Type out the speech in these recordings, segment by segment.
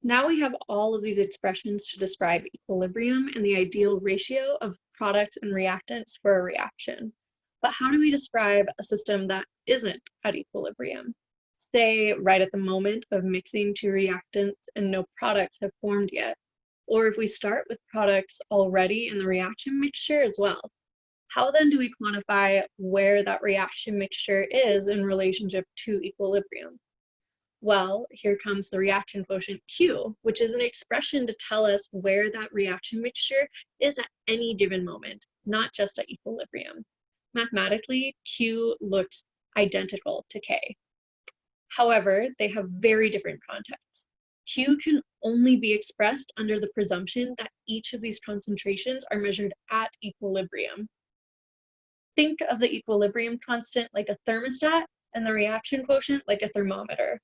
Now we have all of these expressions to describe equilibrium and the ideal ratio of products and reactants for a reaction. But how do we describe a system that isn't at equilibrium? Say, right at the moment of mixing two reactants and no products have formed yet. Or if we start with products already in the reaction mixture as well. How then do we quantify where that reaction mixture is in relationship to equilibrium? Well, here comes the reaction quotient Q, which is an expression to tell us where that reaction mixture is at any given moment, not just at equilibrium. Mathematically, Q looks identical to K. However, they have very different contexts. Q can only be expressed under the presumption that each of these concentrations are measured at equilibrium. Think of the equilibrium constant like a thermostat and the reaction quotient like a thermometer.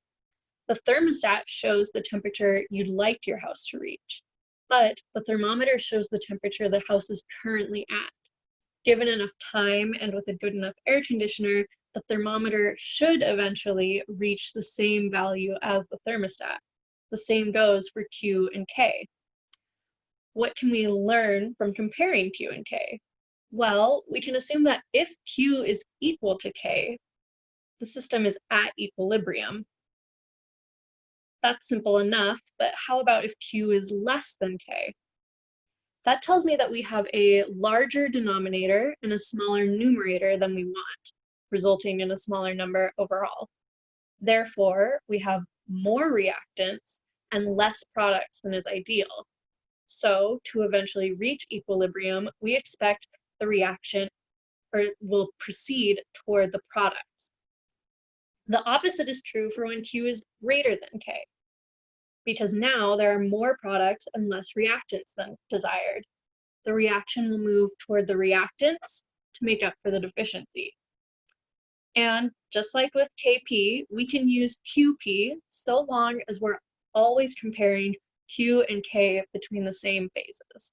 The thermostat shows the temperature you'd like your house to reach, but the thermometer shows the temperature the house is currently at. Given enough time and with a good enough air conditioner, the thermometer should eventually reach the same value as the thermostat. The same goes for Q and K. What can we learn from comparing Q and K? Well, we can assume that if Q is equal to K, the system is at equilibrium. That's simple enough, but how about if Q is less than K? That tells me that we have a larger denominator and a smaller numerator than we want, resulting in a smaller number overall. Therefore, we have more reactants and less products than is ideal. So to eventually reach equilibrium, we expect the reaction will proceed toward the products. The opposite is true for when Q is greater than K, because now there are more products and less reactants than desired. The reaction will move toward the reactants to make up for the deficiency. And just like with Kp, we can use Qp so long as we're always comparing Q and K between the same phases.